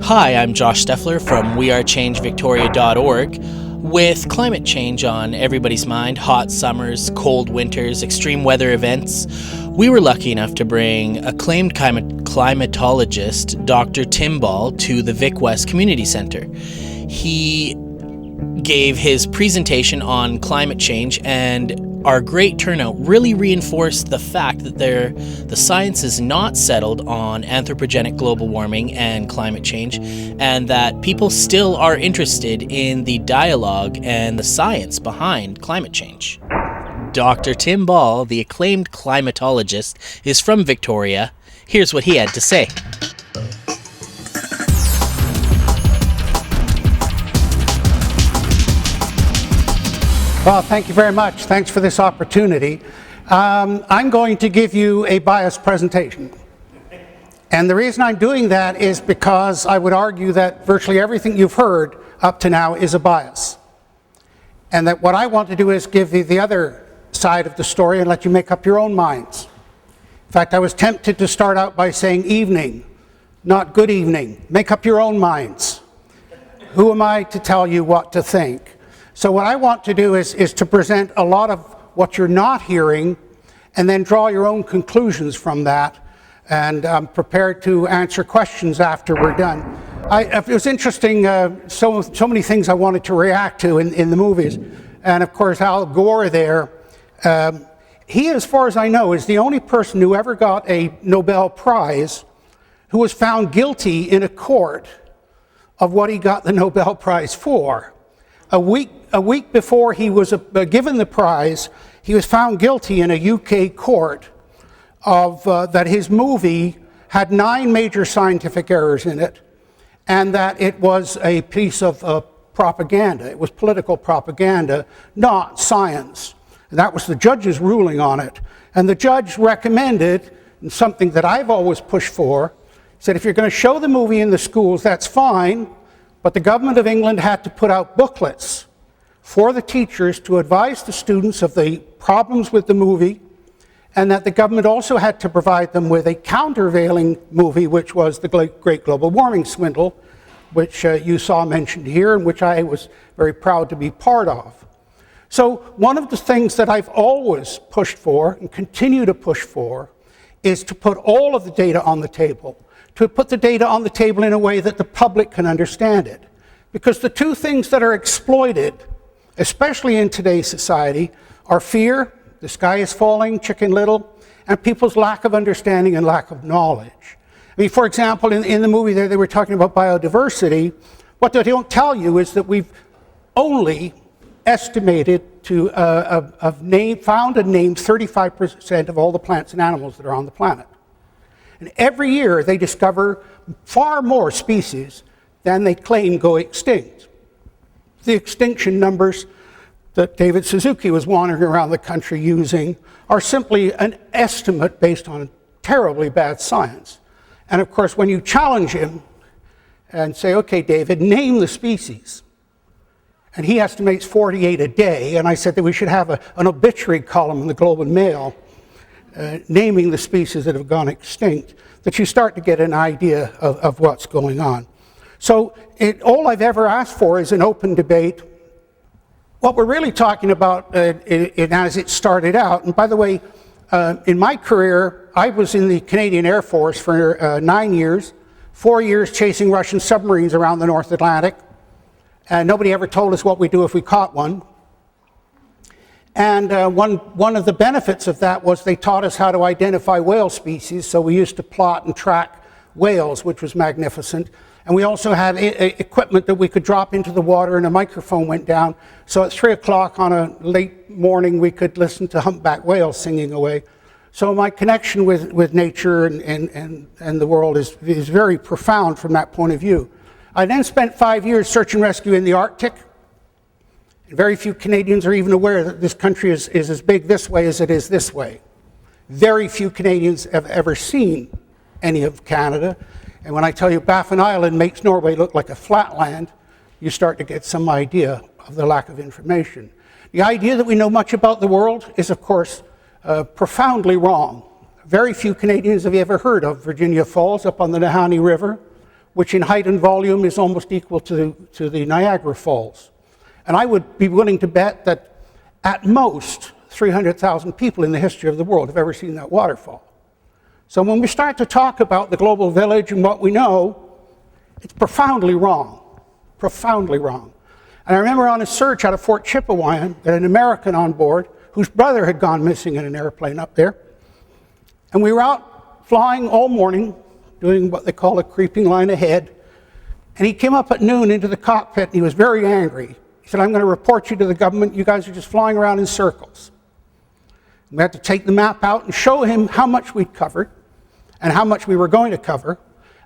Hi, I'm Josh Steffler from wearechangevictoria.org. With climate change on everybody's mind, hot summers, cold winters, extreme weather events, we were lucky enough to bring acclaimed climatologist Dr. Tim Ball to the Vic West Community Center. He gave his presentation on climate change, and our great turnout really reinforced the fact that the science is not settled on anthropogenic global warming and climate change, and that people still are interested in the dialogue and the science behind climate change. Dr. Tim Ball, the acclaimed climatologist, is from Victoria. Here's what he had to say. Well, thank you very much. Thanks for this opportunity. I'm going to give you a biased presentation. And the reason I'm doing that is because I would argue that virtually everything you've heard up to now is a bias. And that what I want to do is give you the other side of the story and let you make up your own minds. In fact, I was tempted to start out by saying evening, not good evening. Make up your own minds. Who am I to tell you what to think? So what I want to do is to present a lot of what you're not hearing and then draw your own conclusions from that. And I'm prepared to answer questions after we're done. It was interesting, so many things I wanted to react to in the movies. And of course, Al Gore there, he, as far as I know, is the only person who ever got a Nobel Prize who was found guilty in a court of what he got the Nobel Prize for. A week before he was given the prize, he was found guilty in a UK court of that his movie had 9 major scientific errors in it, and that it was a piece of propaganda. It was political propaganda, not science. And that was the judge's ruling on it. And the judge recommended, and something that I've always pushed for, said if you're going to show the movie in the schools, that's fine. But the government of England had to put out booklets for the teachers to advise the students of the problems with the movie, and that the government also had to provide them with a countervailing movie, which was the Great Global Warming Swindle, which you saw mentioned here, and which I was very proud to be part of. So one of the things that I've always pushed for, and continue to push for, is to put all of the data on the table. To put the data on the table in a way that the public can understand it. Because the two things that are exploited, especially in today's society, are fear, the sky is falling, Chicken Little, and people's lack of understanding and lack of knowledge. I mean, for example, in the movie there, they were talking about biodiversity. What they don't tell you is that we've only estimated to found and named 35% of all the plants and animals that are on the planet. And every year they discover far more species than they claim go extinct. The extinction numbers that David Suzuki was wandering around the country using are simply an estimate based on terribly bad science. And of course, when you challenge him and say, okay, David, name the species, and he estimates 48 a day, and I said that we should have an obituary column in the Globe and Mail naming the species that have gone extinct, that you start to get an idea of what's going on. So all I've ever asked for is an open debate. What we're really talking about as it started out, and by the way, in my career, I was in the Canadian Air Force for 9 years, 4 years chasing Russian submarines around the North Atlantic, and nobody ever told us what we'd do if we caught one. And one of the benefits of that was they taught us how to identify whale species, so we used to plot and track whales, which was magnificent. And we also had equipment that we could drop into the water and a microphone went down, so at 3 o'clock on a late morning we could listen to humpback whales singing away. So my connection with nature and the world is very profound from that point of view. I then spent 5 years search and rescue in the Arctic. Very few Canadians are even aware that this country is as big this way as it is this way. Very few Canadians have ever seen any of Canada. And when I tell you Baffin Island makes Norway look like a flatland, you start to get some idea of the lack of information. The idea that we know much about the world is, of course, profoundly wrong. Very few Canadians have ever heard of Virginia Falls up on the Nahanni River, which in height and volume is almost equal to the Niagara Falls. And I would be willing to bet that at most 300,000 people in the history of the world have ever seen that waterfall. So when we start to talk about the global village and what we know, it's profoundly wrong, profoundly wrong. And I remember on a search out of Fort Chipewyan, that an American on board whose brother had gone missing in an airplane up there. And we were out flying all morning, doing what they call a creeping line ahead. And he came up at noon into the cockpit and he was very angry. He said, "I'm going to report you to the government. You guys are just flying around in circles." We had to take the map out and show him how much we'd covered and how much we were going to cover.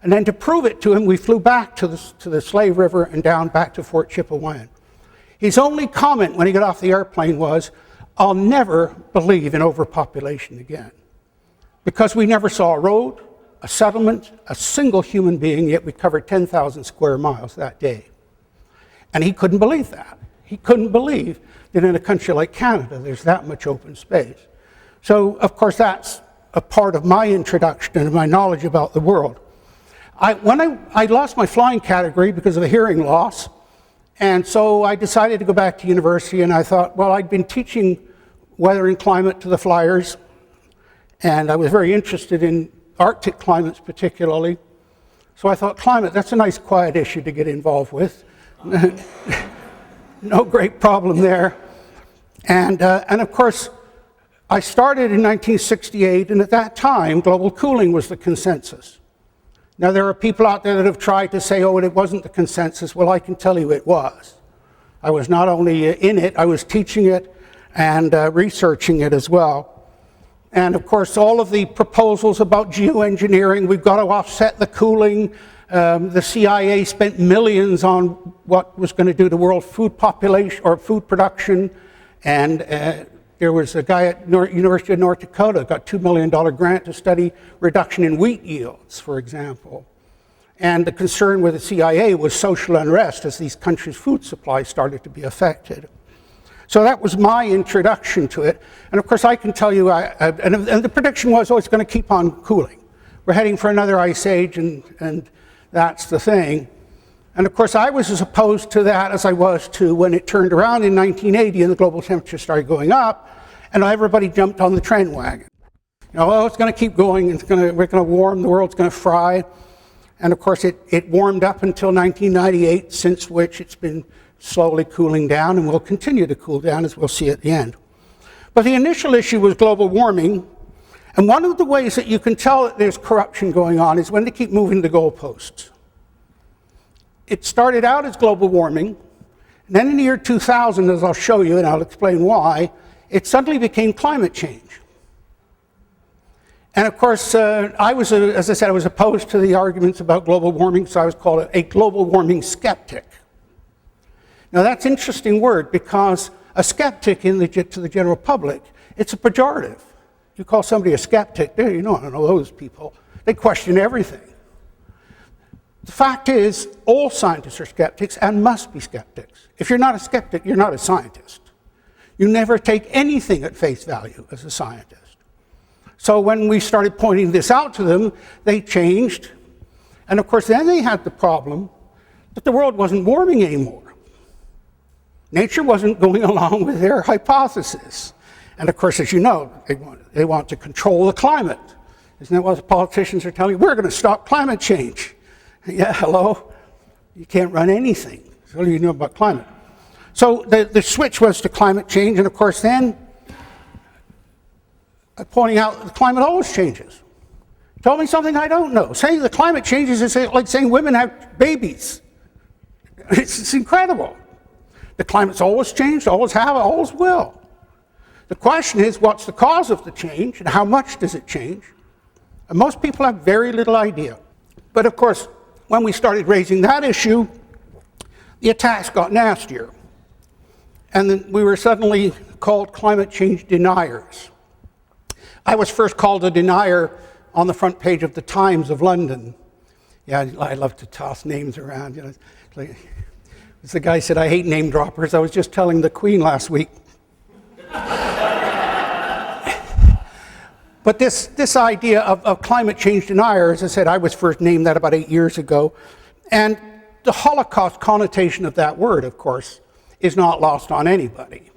And then to prove it to him, we flew back to the Slave River and down back to Fort Chipewyan. His only comment when he got off the airplane was, "I'll never believe in overpopulation again." Because we never saw a road, a settlement, a single human being, yet we covered 10,000 square miles that day. And he couldn't believe that. He couldn't believe that in a country like Canada, there's that much open space. So, of course, that's a part of my introduction and my knowledge about the world. When I lost my flying category because of a hearing loss, and so I decided to go back to university, and I thought, well, I'd been teaching weather and climate to the flyers, and I was very interested in Arctic climates particularly. So I thought, climate, that's a nice quiet issue to get involved with. No great problem there. And of course, I started in 1968, and at that time, global cooling was the consensus. Now, there are people out there that have tried to say, oh, it wasn't the consensus. Well, I can tell you it was. I was not only in it, I was teaching it and researching it as well. And of course, all of the proposals about geoengineering, we've got to offset the cooling. The CIA spent millions on what was going to do to world food population or food production. And there was a guy at University of North Dakota got $2 million grant to study reduction in wheat yields, for example. And the concern with the CIA was social unrest as these countries' food supplies started to be affected. So that was my introduction to it. And of course, I can tell you, and the prediction was, oh, it's going to keep on cooling. We're heading for another ice age, and that's the thing. And of course, I was as opposed to that as I was to when it turned around in 1980 and the global temperature started going up, and everybody jumped on the trend wagon. You know, well, it's going to keep going, we're going to warm, the world's going to fry. And of course, it warmed up until 1998, since which it's been slowly cooling down and will continue to cool down, as we'll see at the end. But the initial issue was global warming, and one of the ways that you can tell that there's corruption going on is when they keep moving the goalposts. It started out as global warming, and then in the year 2000, as I'll show you, and I'll explain why, it suddenly became climate change. And of course, as I said, I was opposed to the arguments about global warming, so I was called a global warming skeptic. Now that's an interesting word, because a skeptic to the general public, it's a pejorative. You call somebody a skeptic, I don't know those people. They question everything. The fact is, all scientists are skeptics and must be skeptics. If you're not a skeptic, you're not a scientist. You never take anything at face value as a scientist. So when we started pointing this out to them, they changed. And of course, then they had the problem that the world wasn't warming anymore. Nature wasn't going along with their hypothesis. And of course, as you know, they want to control the climate. Isn't that what the politicians are telling you? We're going to stop climate change. Yeah, hello? You can't run anything. So what do you know about climate? So the switch was to climate change, and of course then, pointing out the climate always changes. Tell me something I don't know. Saying the climate changes is like saying women have babies. It's incredible. The climate's always changed, always have, always will. The question is, what's the cause of the change, and how much does it change? And most people have very little idea. But of course, when we started raising that issue, the attacks got nastier. And then we were suddenly called climate change deniers. I was first called a denier on the front page of the Times of London. Yeah, I love to toss names around. As the guy said, I hate name droppers. I was just telling the Queen last week. But this idea of climate change deniers, as I said, I was first named that about 8 years ago. And the Holocaust connotation of that word, of course, is not lost on anybody.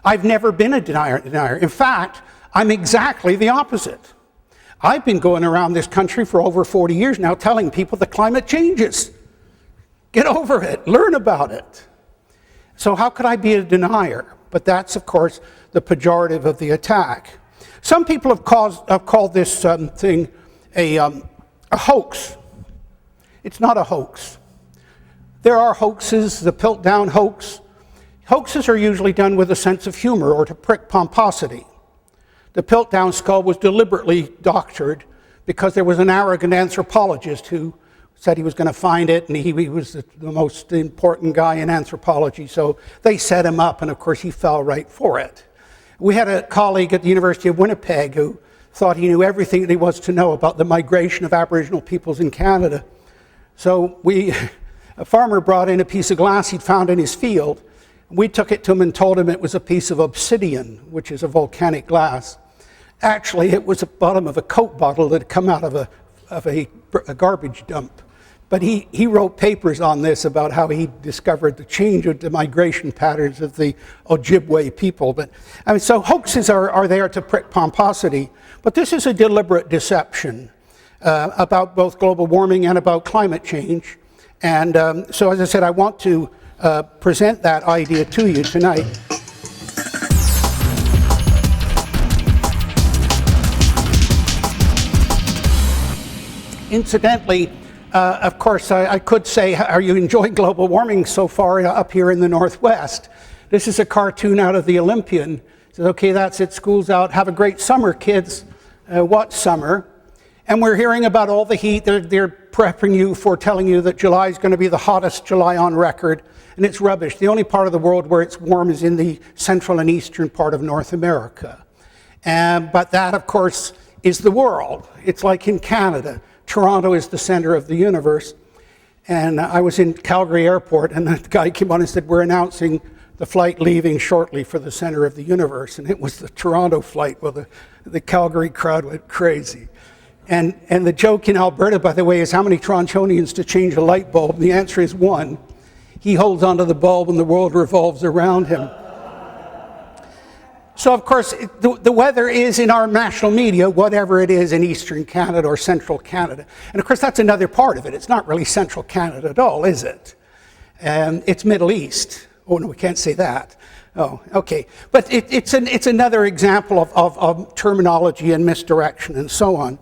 I've never been a denier. In fact, I'm exactly the opposite. I've been going around this country for over 40 years now telling people the climate changes. Get over it. Learn about it. So how could I be a denier? But that's, of course, the pejorative of the attack. Some people have called this thing a hoax. It's not a hoax. There are hoaxes, the Piltdown hoax. Hoaxes are usually done with a sense of humor or to prick pomposity. The Piltdown skull was deliberately doctored because there was an arrogant anthropologist who said he was going to find it, and he was the most important guy in anthropology, so they set him up, and of course he fell right for it. We had a colleague at the University of Winnipeg who thought he knew everything there was to know about the migration of Aboriginal peoples in Canada. So a farmer brought in a piece of glass he'd found in his field. We took it to him and told him it was a piece of obsidian, which is a volcanic glass. Actually, it was the bottom of a Coke bottle that had come out of a garbage dump. But he wrote papers on this about how he discovered the change of the migration patterns of the Ojibwe people. But I mean, so hoaxes are there to prick pomposity, but this is a deliberate deception about both global warming and about climate change. And so, as I said, I want to present that idea to you tonight. Incidentally, of course, I could say, are you enjoying global warming so far up here in the Northwest? This is a cartoon out of the Olympian. It says, okay, that's it, school's out. Have a great summer, kids. What summer? And we're hearing about all the heat. They're prepping you for telling you that July is going to be the hottest July on record. And it's rubbish. The only part of the world where it's warm is in the central and eastern part of North America. But that, of course, is the world. It's like in Canada. Toronto is the center of the universe. And I was in Calgary Airport, and the guy came on and said, we're announcing the flight leaving shortly for the center of the universe. And it was the Toronto flight. Well, the Calgary crowd went crazy. And the joke in Alberta, by the way, is how many Torontonians to change a light bulb? And the answer is one. He holds onto the bulb and the world revolves around him. So, of course, the weather is in our national media, whatever it is in eastern Canada or central Canada. And, of course, that's another part of it. It's not really central Canada at all, is it? It's Middle East. Oh, no, we can't say that. Oh, okay. But it's another example of terminology and misdirection and so on.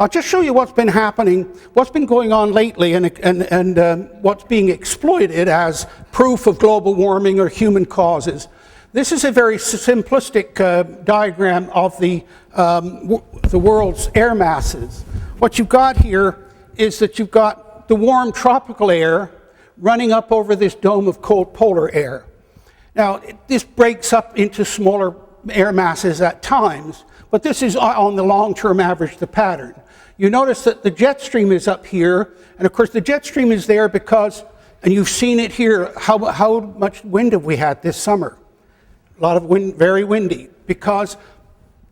I'll just show you what's been happening, what's been going on lately, and what's being exploited as proof of global warming or human causes. This is a very simplistic diagram of the world's air masses. What you've got here is that you've got the warm tropical air running up over this dome of cold polar air. Now, this breaks up into smaller air masses at times, but this is on the long-term average the pattern. You notice that the jet stream is up here, and of course the jet stream is there because, and you've seen it here, how much wind have we had this summer? A lot of wind, very windy, because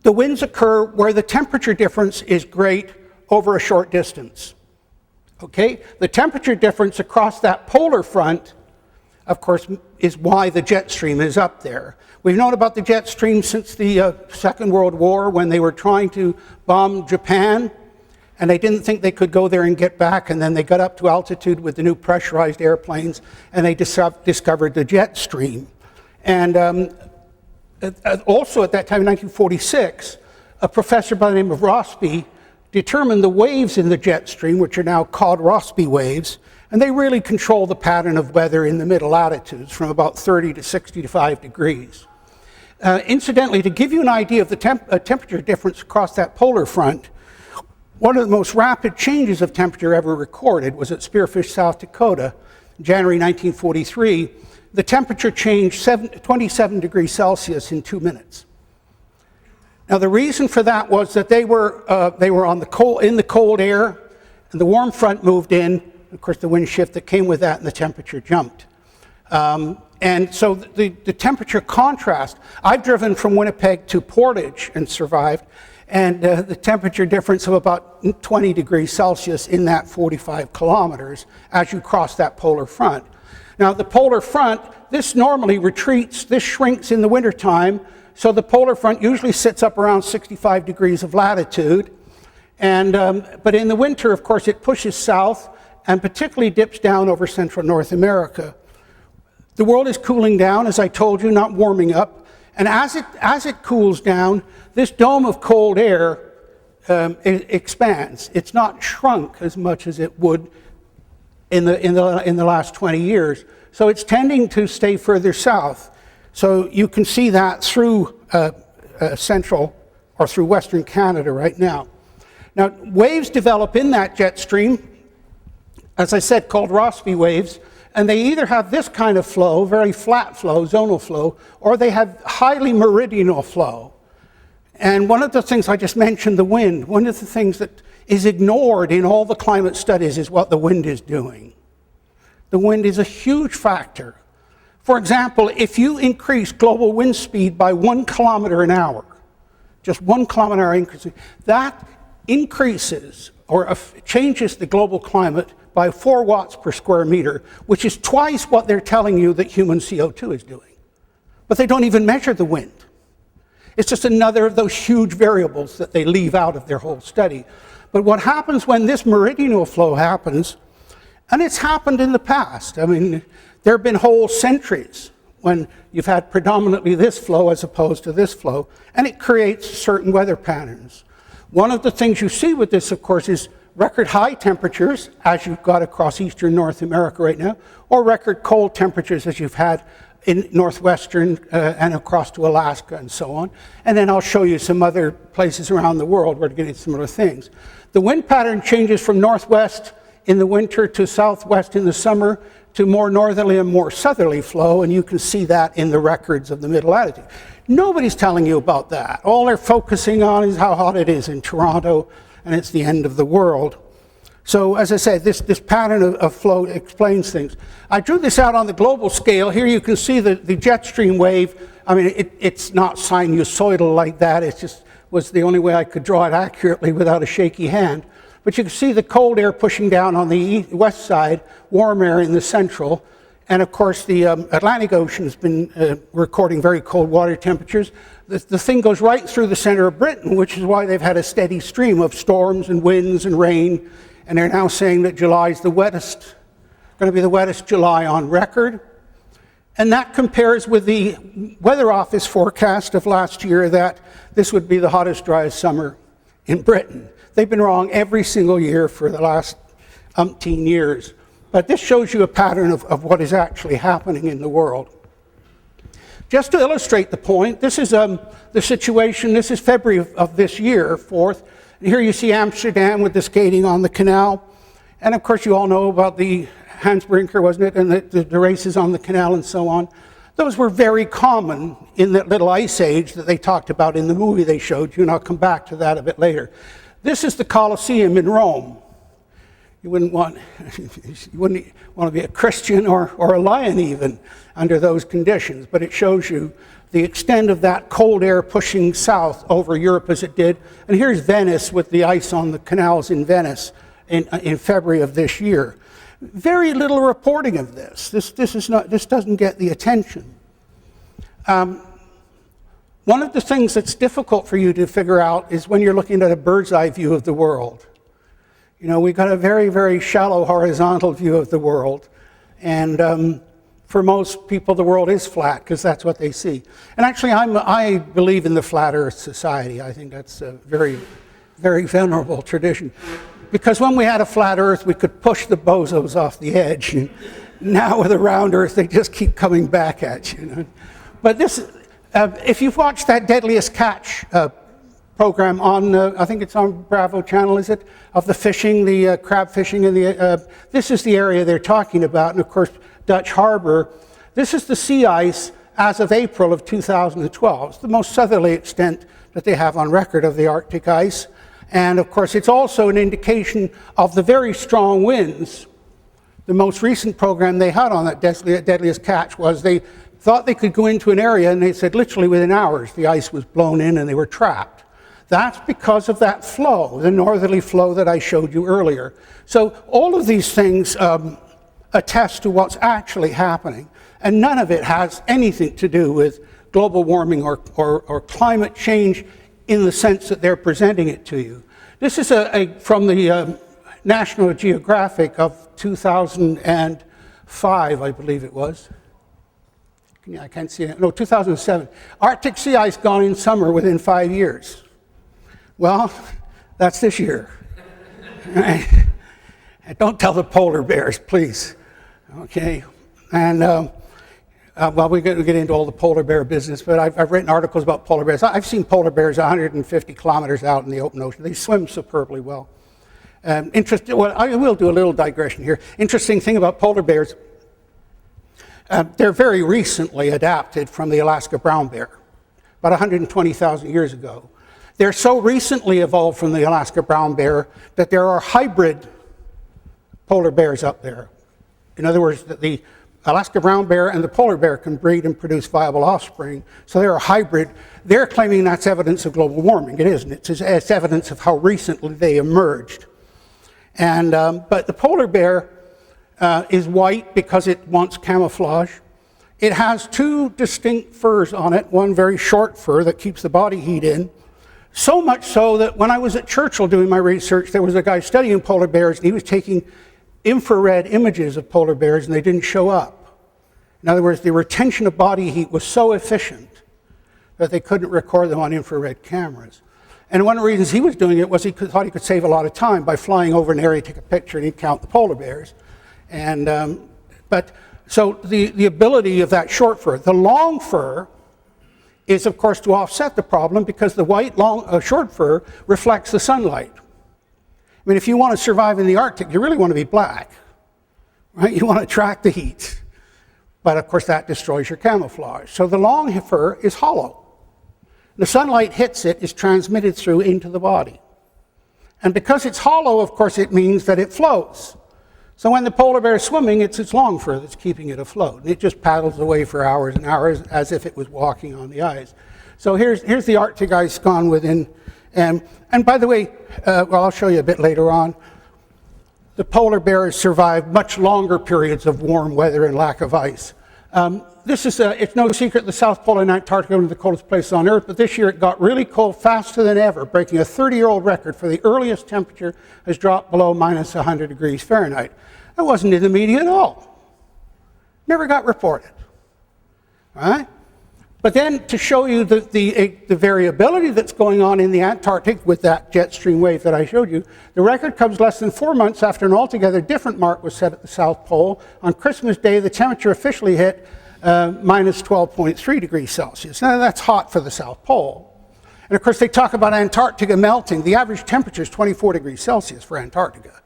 the winds occur where the temperature difference is great over a short distance. Okay? The temperature difference across that polar front, of course, is why the jet stream is up there. We've known about the jet stream since the Second World War, when they were trying to bomb Japan, and they didn't think they could go there and get back, and then they got up to altitude with the new pressurized airplanes, and they discovered the jet stream. And also at that time, in 1946, a professor by the name of Rossby determined the waves in the jet stream, which are now called Rossby waves, and they really control the pattern of weather in the middle latitudes from about 30 to 65 degrees. Incidentally, to give you an idea of the temperature difference across that polar front, one of the most rapid changes of temperature ever recorded was at Spearfish, South Dakota, January 1943. The temperature changed 27 degrees Celsius in 2 minutes. Now, the reason for that was that they were in the cold air, and the warm front moved in. Of course, the wind shift that came with that, and the temperature jumped. And so the temperature contrast. I've driven from Winnipeg to Portage and survived, and the temperature difference of about 20 degrees Celsius in that 45 kilometers as you cross that polar front. Now, the polar front, this normally retreats, this shrinks in the wintertime, so the polar front usually sits up around 65 degrees of latitude. And, but in the winter, of course, it pushes south and particularly dips down over central North America. The world is cooling down, as I told you, not warming up. And as it cools down, this dome of cold air it expands. It's not shrunk as much as it would in the last 20 years. So it's tending to stay further south. So you can see that through central or through Western Canada right now. Now, waves develop in that jet stream, as I said, called Rossby waves, and they either have this kind of flow, very flat flow, zonal flow, or they have highly meridional flow. And one of the things I just mentioned, the wind, one of the things that is ignored in all the climate studies is what the wind is doing. The wind is a huge factor. For example, if you increase global wind speed by 1 kilometer an hour, just 1 kilometer an hour increase, that increases or changes the global climate by 4 watts per square meter, which is twice what they're telling you that human CO2 is doing. But they don't even measure the wind. It's just another of those huge variables that they leave out of their whole study. But what happens when this meridional flow happens, and it's happened in the past. I mean, there have been whole centuries when you've had predominantly this flow as opposed to this flow, and it creates certain weather patterns. One of the things you see with this, of course, is record high temperatures, as you've got across eastern North America right now, or record cold temperatures as you've had in northwestern and across to Alaska and so on. And then I'll show you some other places around the world where we're getting similar things. The wind pattern changes from northwest in the winter to southwest in the summer to more northerly and more southerly flow, and you can see that in the records of the middle latitude. Nobody's telling you about that. All they're focusing on is how hot it is in Toronto, and it's the end of the world. So as I said, this pattern of flow explains things. I drew this out on the global scale. Here you can see the jet stream wave. I mean, it's not sinusoidal like that. It just was the only way I could draw it accurately without a shaky hand. But you can see the cold air pushing down on the west side, warm air in the central. And of course, the Atlantic Ocean has been recording very cold water temperatures. The thing goes right through the center of Britain, which is why they've had a steady stream of storms and winds and rain. And they're now saying that July is going to be the wettest July on record. And that compares with the Weather Office forecast of last year that this would be the hottest, driest summer in Britain. They've been wrong every single year for the last umpteen years. But this shows you a pattern of what is actually happening in the world. Just to illustrate the point, this is the situation, this is February of this year, 4th. And here you see Amsterdam with the skating on the canal. And of course you all know about the Hans Brinker, wasn't it? And the races on the canal and so on. Those were very common in that little ice age that they talked about in the movie they showed you, and I'll come back to that a bit later. This is the Colosseum in Rome. You wouldn't want to be a Christian or a lion even under those conditions, but it shows you the extent of that cold air pushing south over Europe as it did. And here's Venice with the ice on the canals in Venice in February of this year. Very little reporting of this. This doesn't get the attention. One of the things that's difficult for you to figure out is when you're looking at a bird's eye view of the world. You know, we've got a very, very shallow horizontal view of the world. And for most people, the world is flat because that's what they see. And actually, I believe in the flat Earth society. I think that's a very, very venerable tradition. Because when we had a flat Earth, we could push the bozos off the edge. And now with a round Earth, they just keep coming back at you. You know? But this, if you've watched that Deadliest Catch program on, I think it's on Bravo Channel, is it? Of the fishing, the crab fishing, and this is the area they're talking about. And of course, Dutch Harbor. This is the sea ice as of April of 2012. It's the most southerly extent that they have on record of the Arctic ice. And of course, it's also an indication of the very strong winds. The most recent program they had on that Deadliest Catch was they thought they could go into an area, and they said literally within hours the ice was blown in and they were trapped. That's because of that flow, the northerly flow that I showed you earlier. So all of these things attest to what's actually happening, and none of it has anything to do with global warming or climate change in the sense that they're presenting it to you. This is from the National Geographic of 2005, I believe it was. Yeah, I can't see it. No, 2007. Arctic sea ice gone in summer within 5 years. Well, that's this year. Don't tell the polar bears, please. Okay? And, well, we're going to get into all the polar bear business, but I've written articles about polar bears. I've seen polar bears 150 kilometers out in the open ocean. They swim superbly well. Well, I will do a little digression here. Interesting thing about polar bears, they're very recently adapted from the Alaska brown bear, about 120,000 years ago. They're so recently evolved from the Alaska brown bear that there are hybrid polar bears up there. In other words, the Alaska brown bear and the polar bear can breed and produce viable offspring, so they're a hybrid. They're claiming that's evidence of global warming. It isn't. It's evidence of how recently they emerged. And, but the polar bear is white because it wants camouflage. It has two distinct furs on it, one very short fur that keeps the body heat in, so much so that when I was at Churchill doing my research, there was a guy studying polar bears, and he was taking infrared images of polar bears, and they didn't show up. In other words, the retention of body heat was so efficient that they couldn't record them on infrared cameras. And one of the reasons he was doing it was he thought he could save a lot of time by flying over an area, take a picture, and he'd count the polar bears. And, so the ability of that short fur. The long fur is, of course, to offset the problem because the white short fur reflects the sunlight. I mean, if you want to survive in the Arctic, you really want to be black, right? You want to attract the heat. But, of course, that destroys your camouflage. So the long fur is hollow. The sunlight hits it, is transmitted through into the body. And because it's hollow, of course, it means that it floats. So when the polar bear is swimming, it's its long fur that's keeping it afloat. And it just paddles away for hours and hours as if it was walking on the ice. So here's the Arctic ice gone within. And by the way, well, I'll show you a bit later on, the polar bears survive much longer periods of warm weather and lack of ice. It's no secret the South Pole and Antarctica are one of the coldest places on Earth, but this year it got really cold faster than ever, breaking a 30-year-old record for the earliest temperature has dropped below minus 100 degrees Fahrenheit. That wasn't in the media at all. Never got reported. All right? But then to show you the variability that's going on in the Antarctic with that jet stream wave that I showed you, the record comes less than 4 months after an altogether different mark was set at the South Pole. On Christmas Day, the temperature officially hit minus 12.3 degrees Celsius. Now, that's hot for the South Pole. And of course, they talk about Antarctica melting. The average temperature is 24 degrees Celsius for Antarctica.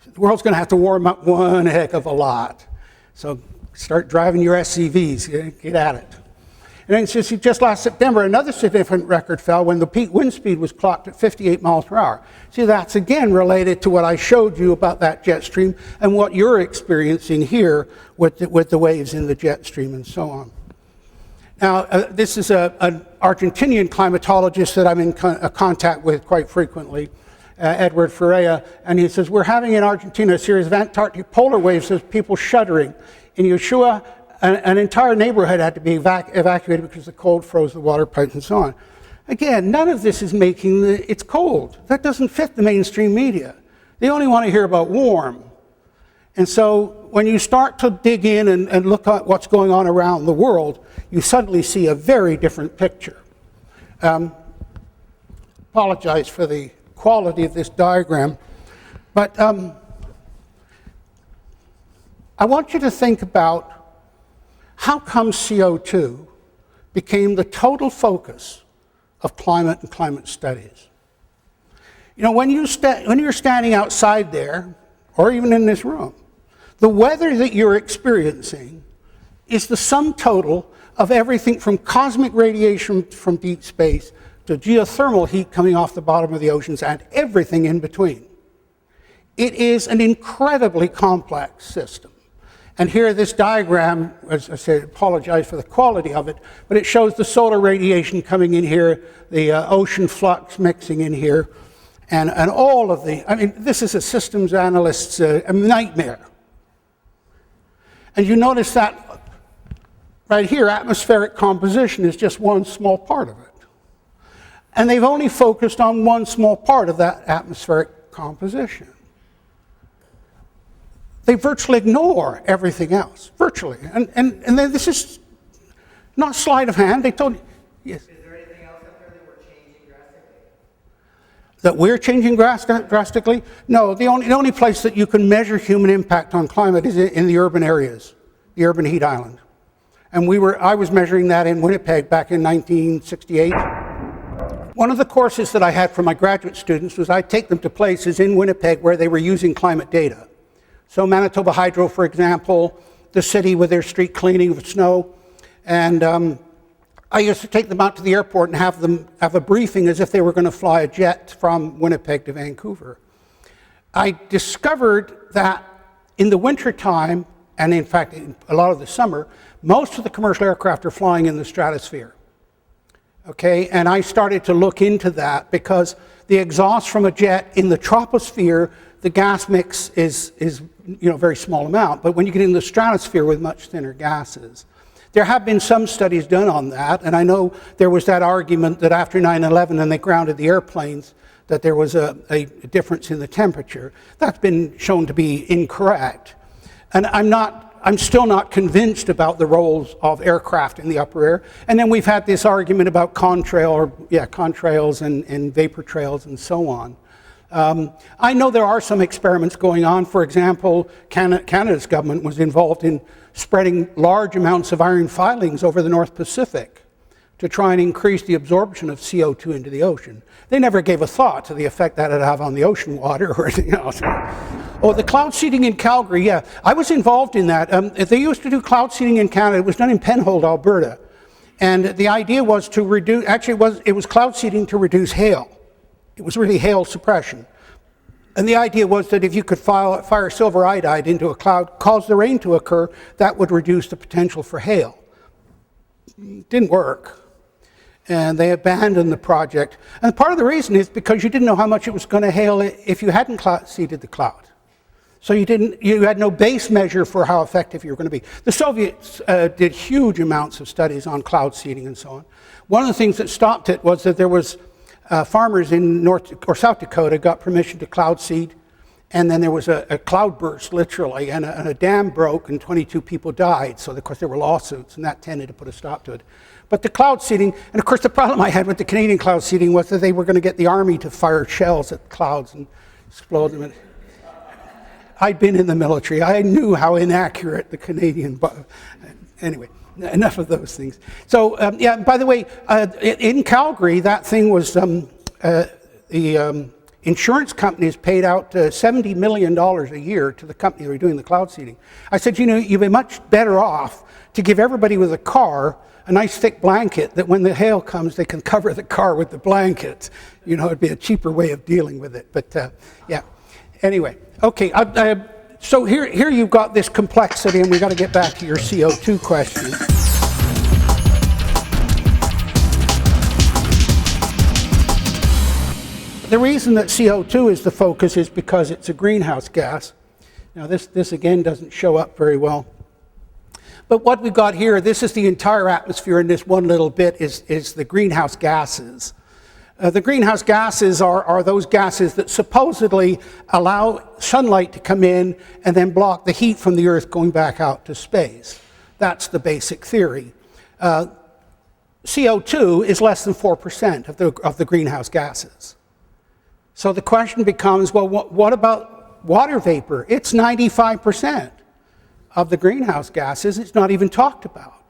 So the world's going to have to warm up one heck of a lot. So start driving your SUVs, get at it. And then just last September, another significant record fell when the peak wind speed was clocked at 58 miles per hour. See, that's again related to what I showed you about that jet stream and what you're experiencing here with the waves in the jet stream and so on. Now, this is an Argentinian climatologist that I'm in contact with quite frequently, Edward Ferreira, and he says, we're having in Argentina a series of Antarctic polar waves of people shuddering. In Ushuaia, an entire neighborhood had to be evacuated because the cold froze the water pipes and so on. Again, none of this is making it's cold. That doesn't fit the mainstream media. They only want to hear about warm. And so when you start to dig in and look at what's going on around the world, you suddenly see a very different picture. Apologize for the quality of this diagram, but I want you to think about how come CO2 became the total focus of climate and climate studies. You know, when you're standing outside there, or even in this room, the weather that you're experiencing is the sum total of everything from cosmic radiation from deep space to geothermal heat coming off the bottom of the oceans and everything in between. It is an incredibly complex system. And here, this diagram, as I say, I apologize for the quality of it, but it shows the solar radiation coming in here, the ocean flux mixing in here, and all of the, I mean, this is a systems analyst's a nightmare. And you notice that right here, atmospheric composition is just one small part of it. And they've only focused on one small part of that atmospheric composition. They virtually ignore everything else, virtually. And then this is not sleight of hand. They told you, yes. Is there anything else up there that we're changing drastically? That we're changing drastically? No, the only place that you can measure human impact on climate is in the urban areas, the urban heat island. And I was measuring that in Winnipeg back in 1968. One of the courses that I had for my graduate students was I'd take them to places in Winnipeg where they were using climate data. So Manitoba Hydro, for example, the city with their street cleaning with snow. And I used to take them out to the airport and have them have a briefing as if they were going to fly a jet from Winnipeg to Vancouver. I discovered that in the wintertime, and in fact in a lot of the summer, most of the commercial aircraft are flying in the stratosphere. Okay, and I started to look into that because the exhaust from a jet in the troposphere, the gas mix is a very small amount, but when you get in the stratosphere with much thinner gases. There have been some studies done on that, and I know there was that argument that after 9/11 and they grounded the airplanes, that there was a difference in the temperature. That's been shown to be incorrect. And I'm still not convinced about the roles of aircraft in the upper air. And then we've had this argument about contrails and vapor trails and so on. I know there are some experiments going on. For example, Canada's government was involved in spreading large amounts of iron filings over the North Pacific to try and increase the absorption of CO2 into the ocean. They never gave a thought to the effect that it'd have on the ocean water or anything else. Oh, the cloud seeding in Calgary, yeah. I was involved in that. They used to do cloud seeding in Canada. It was done in Penhold, Alberta. And the idea was to reduce, it was cloud seeding to reduce hail. It was really hail suppression. And the idea was that if you could fire silver iodide into a cloud, cause the rain to occur, that would reduce the potential for hail. It didn't work. And they abandoned the project. And part of the reason is because you didn't know how much it was going to hail if you hadn't seeded the cloud. So you had no base measure for how effective you were going to be. The Soviets did huge amounts of studies on cloud seeding and so on. One of the things that stopped it was that there was farmers in North or South Dakota got permission to cloud seed, and then there was a cloud burst, literally, and a dam broke and 22 people died. So of course there were lawsuits, and that tended to put a stop to it. But the cloud seeding, and of course the problem I had with the Canadian cloud seeding was that they were going to get the army to fire shells at clouds and explode them. I'd been in the military. I knew how inaccurate the Canadian, anyway, enough of those things. So, yeah, by the way, in Calgary, that thing was, the insurance companies paid out $70 million a year to the company that were doing the cloud seeding. I said, you'd be much better off to give everybody with a car a nice thick blanket that when the hail comes, they can cover the car with the blanket. It'd be a cheaper way of dealing with it. But, yeah. Anyway, okay, so here you've got this complexity, and we've got to get back to your CO2 question. The reason that CO2 is the focus is because it's a greenhouse gas. Now this again doesn't show up very well. But what we've got here, this is the entire atmosphere, and this one little bit is the greenhouse gases. The greenhouse gases are those gases that supposedly allow sunlight to come in and then block the heat from the Earth going back out to space. That's the basic theory. CO2 is less than 4% of the greenhouse gases. So the question becomes, well, what about water vapor? It's 95% of the greenhouse gases. It's not even talked about.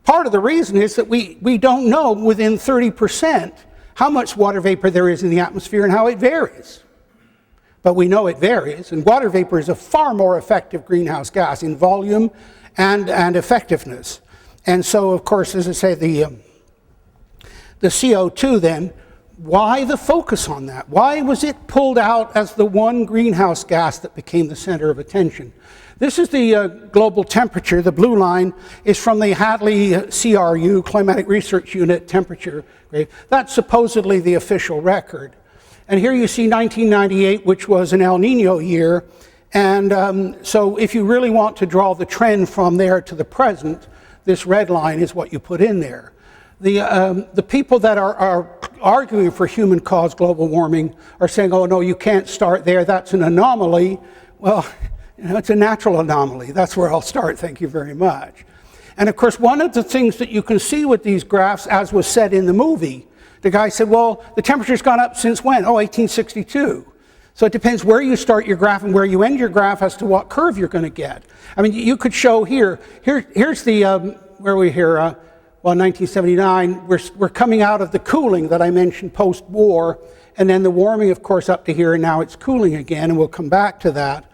Part of the reason is that we don't know within 30% how much water vapor there is in the atmosphere and how it varies. But we know it varies, and water vapor is a far more effective greenhouse gas in volume and effectiveness. And so, of course, as I say, the CO2 then, why the focus on that? Why was it pulled out as the one greenhouse gas that became the center of attention? This is the global temperature. The blue line is from the Hadley CRU, Climatic Research Unit temperature. That's supposedly the official record. And here you see 1998, which was an El Nino year. And so if you really want to draw the trend from there to the present, this red line is what you put in there. The people that are arguing for human-caused global warming are saying, oh, no, you can't start there. That's an anomaly. Well, it's a natural anomaly. That's where I'll start. Thank you very much. And of course, one of the things that you can see with these graphs, as was said in the movie, the guy said, well, the temperature's gone up since when? Oh, 1862. So it depends where you start your graph and where you end your graph as to what curve you're going to get. I mean, you could show here's the, where are we here? Well, 1979, we're coming out of the cooling that I mentioned post-war, and then the warming, of course, up to here, and now it's cooling again, and we'll come back to that.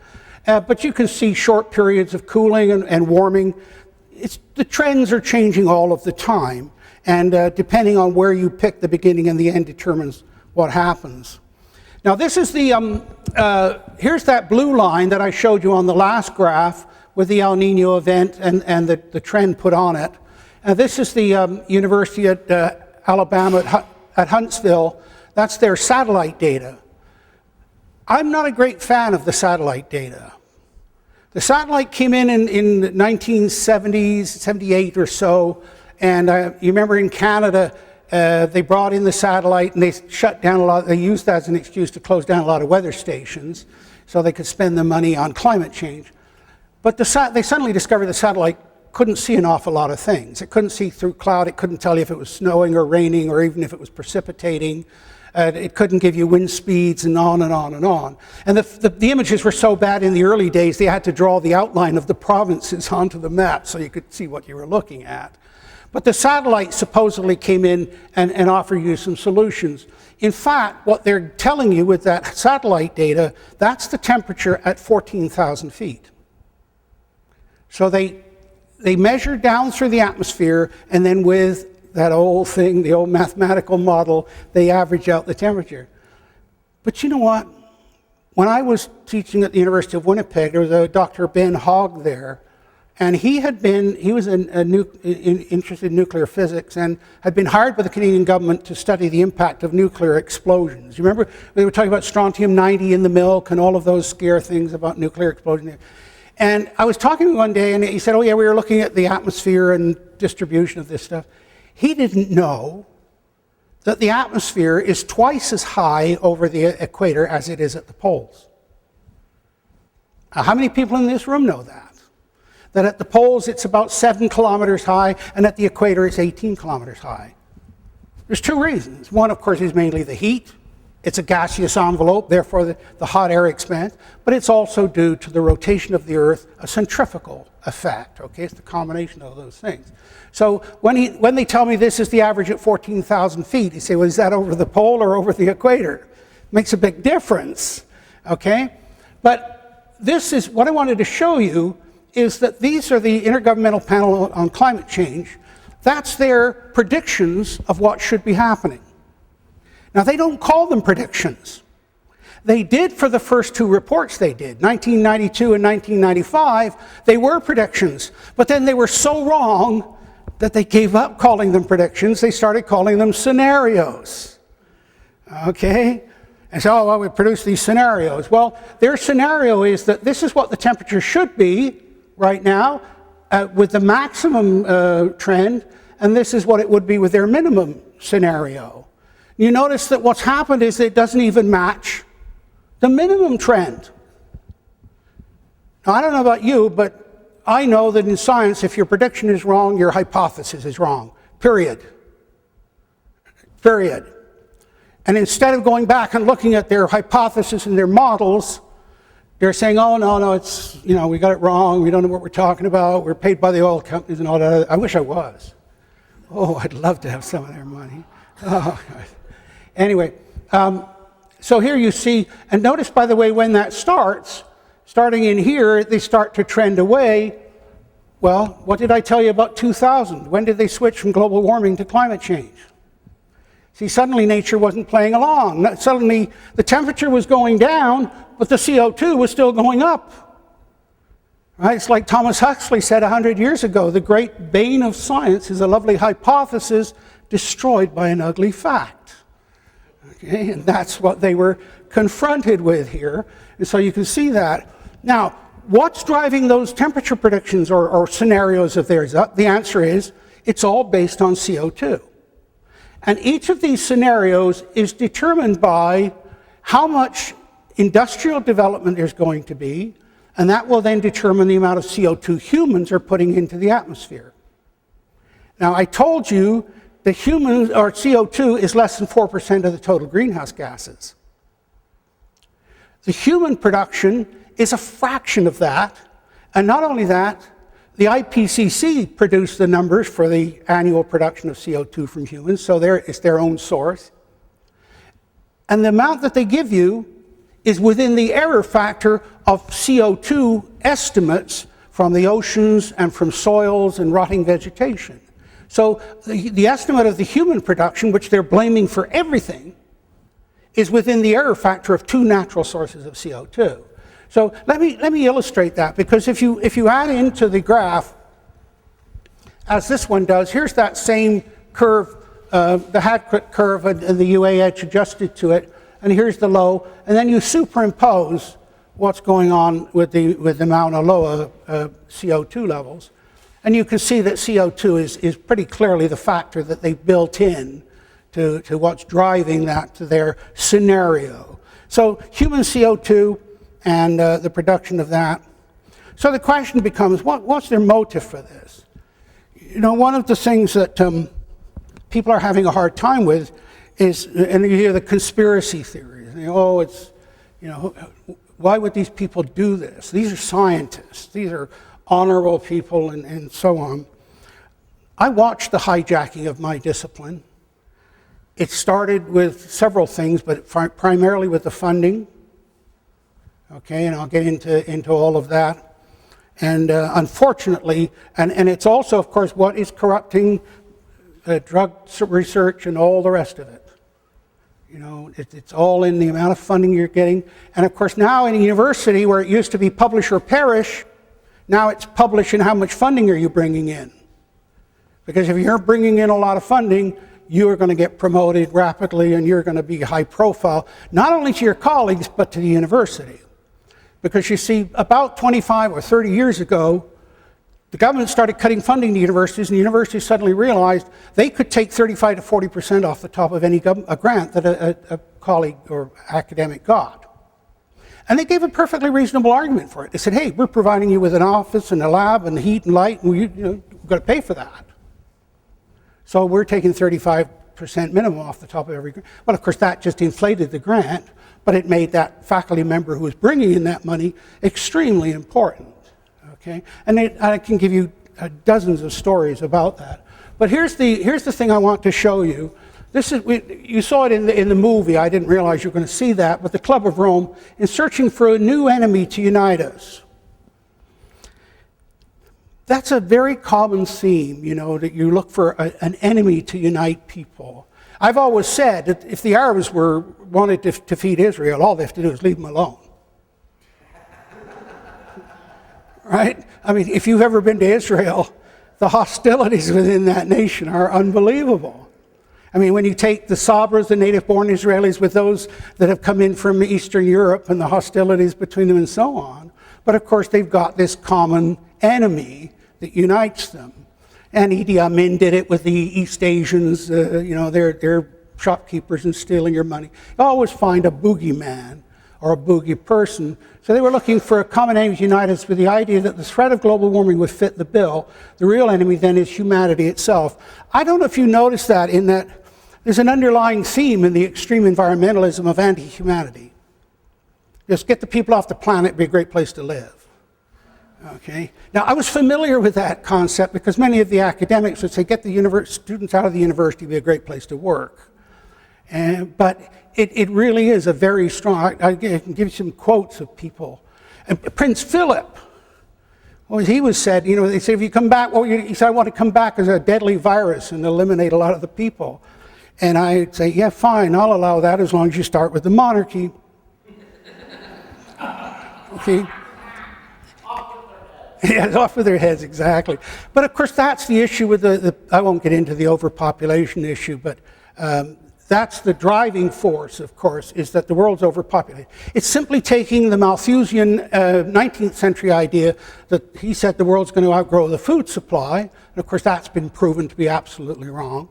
But you can see short periods of cooling and warming. The trends are changing all of the time, and depending on where you pick the beginning and the end determines what happens. Now this is here's that blue line that I showed you on the last graph with the El Nino event and the trend put on it. This is the University at Alabama at Huntsville. That's their satellite data. I'm not a great fan of the satellite data. The satellite came in the 1970s, 78 or so, and you remember in Canada, they brought in the satellite and they shut down a lot, they used that as an excuse to close down a lot of weather stations so they could spend the money on climate change. But they suddenly discovered the satellite couldn't see an awful lot of things. It couldn't see through cloud, it couldn't tell you if it was snowing or raining or even if it was precipitating. It couldn't give you wind speeds and on and on and on. And the images were so bad in the early days, they had to draw the outline of the provinces onto the map so you could see what you were looking at. But the satellite supposedly came in and offered you some solutions. In fact, what they're telling you with that satellite data, that's the temperature at 14,000 feet. So they measured down through the atmosphere, and then with that old thing, the old mathematical model, they average out the temperature. But you know what? When I was teaching at the University of Winnipeg, there was a Dr. Ben Hogg there, and he was interested in nuclear physics and had been hired by the Canadian government to study the impact of nuclear explosions. You remember they were talking about strontium-90 in the milk and all of those scare things about nuclear explosion. And I was talking to him one day, and he said, oh yeah, we were looking at the atmosphere and distribution of this stuff. He didn't know that the atmosphere is twice as high over the equator as it is at the poles. Now, how many people in this room know that? That at the poles it's about 7 kilometers high, and at the equator it's 18 kilometers high. There's two reasons. One, of course, is mainly the heat. It's a gaseous envelope, therefore the hot air expands, but it's also due to the rotation of the Earth, a centrifugal effect, okay? It's the combination of those things. So when they tell me this is the average at 14,000 feet, you say, well, is that over the pole or over the equator? It makes a big difference, okay? But this is, what I wanted to show you is that these are the Intergovernmental Panel on Climate Change. That's their predictions of what should be happening. Now, they don't call them predictions. They did for the first two reports they did, 1992 and 1995, they were predictions. But then they were so wrong that they gave up calling them predictions. They started calling them scenarios. Okay? And so, oh, well, we produced these scenarios. Well, their scenario is that this is what the temperature should be right now with the maximum trend, and this is what it would be with their minimum scenario. You notice that what's happened is it doesn't even match the minimum trend. Now, I don't know about you, but I know that in science, if your prediction is wrong, your hypothesis is wrong. Period. Period. And instead of going back and looking at their hypothesis and their models, they're saying, oh, no, it's, we got it wrong. We don't know what we're talking about. We're paid by the oil companies and all that. I wish I was. Oh, I'd love to have some of their money. Oh, God. Anyway, so here you see, and notice, by the way, when that starting in here, they start to trend away. Well, what did I tell you about 2000? When did they switch from global warming to climate change? See, suddenly nature wasn't playing along. Suddenly the temperature was going down, but the CO2 was still going up. Right? It's like Thomas Huxley said 100 years ago, the great bane of science is a lovely hypothesis destroyed by an ugly fact. Okay? And that's what they were confronted with here. And so you can see that. Now, what's driving those temperature predictions or scenarios of theirs? The answer is, it's all based on CO2. And each of these scenarios is determined by how much industrial development there's going to be, and that will then determine the amount of CO2 humans are putting into the atmosphere. Now, I told you that humans, or CO2 is less than 4% of the total greenhouse gases. The human production is a fraction of that, and not only that, the IPCC produced the numbers for the annual production of CO2 from humans, so it's their own source. And the amount that they give you is within the error factor of CO2 estimates from the oceans and from soils and rotting vegetation. So the estimate of the human production, which they're blaming for everything, is within the error factor of 2 natural sources of CO2. So let me illustrate that, because if you add into the graph, as this one does, here's that same curve, the Hadcroft curve and the UA edge adjusted to it, and here's the low, and then you superimpose what's going on with the Mauna Loa CO2 levels, and you can see that CO2 is pretty clearly the factor that they built in to what's driving that to their scenario. So human CO2 and the production of that. So the question becomes, what's their motive for this? You know, one of the things that people are having a hard time with is, and you hear the conspiracy theories. Oh, it's, you know, why would these people do this? These are scientists. These are honorable people and so on. I watched the hijacking of my discipline. It started with several things, but primarily with the funding. Okay, and I'll get into all of that. And unfortunately, and it's also, of course, what is corrupting drug research and all the rest of it. You know, it's all in the amount of funding you're getting. And of course, now in a university where it used to be publish or perish, now it's publish and how much funding are you bringing in? Because if you're bringing in a lot of funding, you are going to get promoted rapidly and you're going to be high profile, not only to your colleagues, but to the university. Because you see, about 25 or 30 years ago, the government started cutting funding to universities, and the universities suddenly realized they could take 35 to 40% off the top of any grant that a colleague or academic got. And they gave a perfectly reasonable argument for it. They said, hey, we're providing you with an office and a lab and heat and light, and you've got to pay for that. So we're taking 35% minimum off the top of every grant. Well, of course, that just inflated the grant, but it made that faculty member who was bringing in that money extremely important. Okay? And I can give you dozens of stories about that. But here's the thing I want to show you. You saw it in the movie. I didn't realize you were going to see that. But the Club of Rome is searching for a new enemy to unite us. That's a very common theme, you know, that you look for an enemy to unite people. I've always said that if the Arabs wanted to defeat Israel, all they have to do is leave them alone. Right? I mean, if you've ever been to Israel, the hostilities within that nation are unbelievable. I mean, when you take the Sabras, the native-born Israelis, with those that have come in from Eastern Europe and the hostilities between them and so on, but of course they've got this common enemy that unites them. And Idi Amin did it with the East Asians, they're shopkeepers and stealing your money. You always find a boogeyman or a boogie person. So they were looking for a common enemy to unite us with the idea that the threat of global warming would fit the bill. The real enemy then is humanity itself. I don't know if you noticed that in that there's an underlying theme in the extreme environmentalism of anti-humanity. Just get the people off the planet, it'd be a great place to live. Okay. Now, I was familiar with that concept because many of the academics would say, get the students out of the university, it'd be a great place to work. But it really is a very strong, I can give you some quotes of people. And Prince Philip, well, he was said, they say, if you come back, he said, I want to come back as a deadly virus and eliminate a lot of the people. And I'd say, yeah, fine, I'll allow that as long as you start with the monarchy. Okay. Yeah, it's off with their heads, exactly. But of course, that's the issue with I won't get into the overpopulation issue, but that's the driving force, of course, is that the world's overpopulated. It's simply taking the Malthusian 19th century idea that he said the world's going to outgrow the food supply, and of course that's been proven to be absolutely wrong.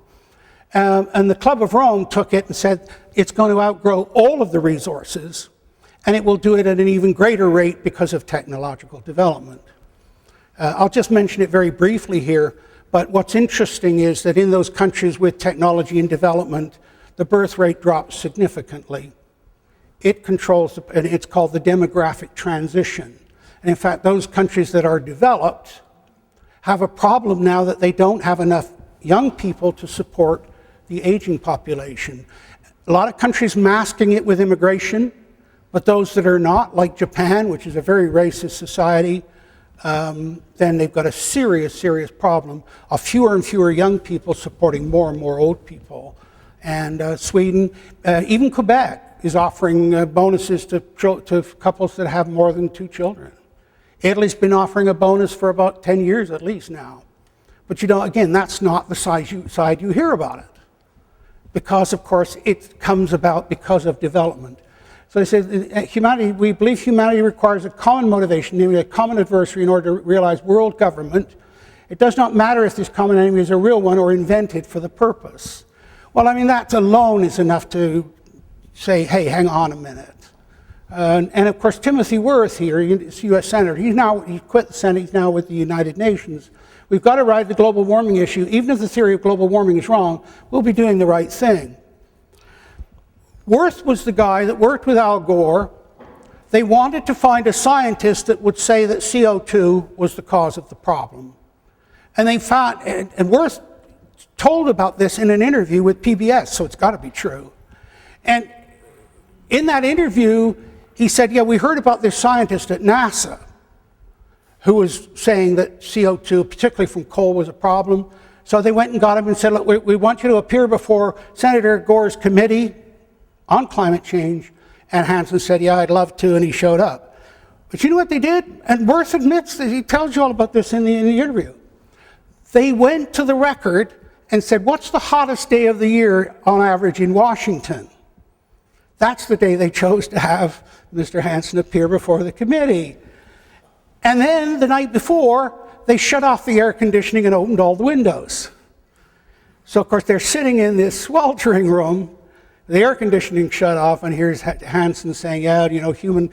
And the Club of Rome took it and said it's going to outgrow all of the resources, and it will do it at an even greater rate because of technological development. I'll just mention it very briefly here, but what's interesting is that in those countries with technology and development, the birth rate drops significantly. It controls, and it's called the demographic transition. And in fact, those countries that are developed have a problem now that they don't have enough young people to support the aging population. A lot of countries masking it with immigration, but those that are not, like Japan, which is a very racist society, then they've got a serious, serious problem of fewer and fewer young people supporting more and more old people. And Sweden, even Quebec, is offering bonuses to couples that have more than 2 children. Italy's been offering a bonus for about 10 years at least now. But you know, again, that's not the side you hear about it. Because, of course, it comes about because of development. So they say, we believe humanity requires a common motivation, namely a common adversary, in order to realize world government. It does not matter if this common enemy is a real one or invented for the purpose. Well, I mean, that alone is enough to say, hey, hang on a minute. And of course, Timothy Worth here, U.S. Senator, he quit the Senate, he's now with the United Nations. We've got to ride the global warming issue. Even if the theory of global warming is wrong, we'll be doing the right thing. Worth was the guy that worked with Al Gore. They wanted to find a scientist that would say that CO2 was the cause of the problem. And they found, and Worth told about this in an interview with PBS, so it's got to be true. And in that interview, he said, yeah, we heard about this scientist at NASA who was saying that CO2, particularly from coal, was a problem. So they went and got him and said, look, we want you to appear before Senator Gore's committee on climate change. And Hansen said, yeah, I'd love to, and he showed up. But you know what they did? And Worth admits that he tells you all about this in the interview. They went to the record and said, what's the hottest day of the year on average in Washington? That's the day they chose to have Mr. Hansen appear before the committee. And then the night before, they shut off the air conditioning and opened all the windows. So of course they're sitting in this sweltering room, the air conditioning shut off, and here's Hansen saying, yeah, you know, human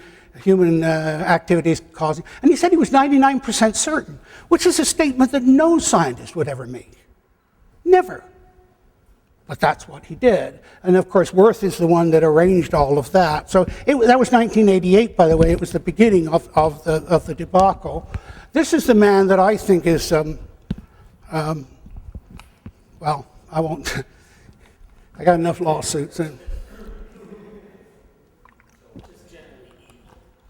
activities causing, and he said he was 99% certain, which is a statement that no scientist would ever make. Never. But that's what he did. And of course, Worth is the one that arranged all of that. So that was 1988, by the way. It was the beginning of the debacle. This is the man that I think is, well, I won't, I got enough lawsuits.